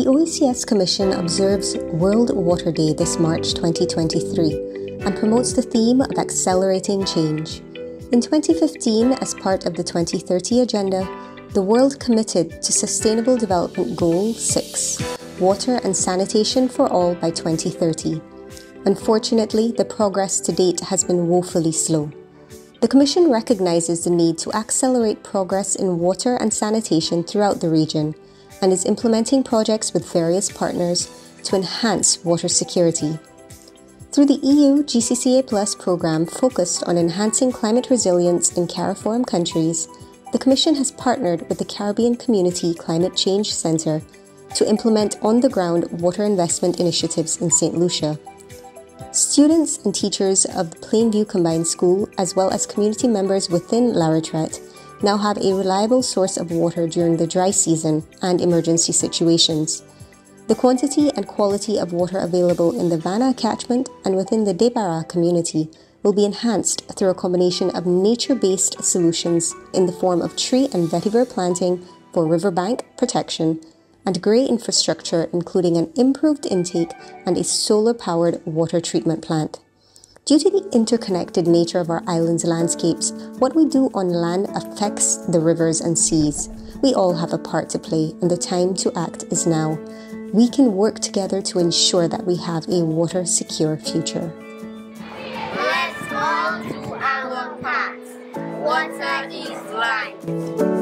The OECS Commission observes World Water Day this March 2023 and promotes the theme of accelerating change. In 2015, as part of the 2030 Agenda, the world committed to Sustainable Development Goal 6, Water and Sanitation for All by 2030. Unfortunately, the progress to date has been woefully slow. The Commission recognises the need to accelerate progress in water and sanitation throughout the region and is implementing projects with various partners to enhance water security. Through the EU GCCA Plus programme focused on enhancing climate resilience in CARIFORUM countries, the Commission has partnered with the Caribbean Community Climate Change Centre to implement on-the-ground water investment initiatives in St. Lucia. Students and teachers of the Plainview Combined School, as well as community members within La Retraite, now have a reliable source of water during the dry season and emergency situations. The quantity and quality of water available in the Vanna catchment and within the Debarra community will be enhanced through a combination of nature-based solutions in the form of tree and vetiver planting for riverbank protection and grey infrastructure including an improved intake and a solar-powered water treatment plant. Due to the interconnected nature of our island's landscapes, what we do on land affects the rivers and seas. We all have a part to play, and the time to act is now. We can work together to ensure that we have a water-secure future. Let's all do our part. Water is life.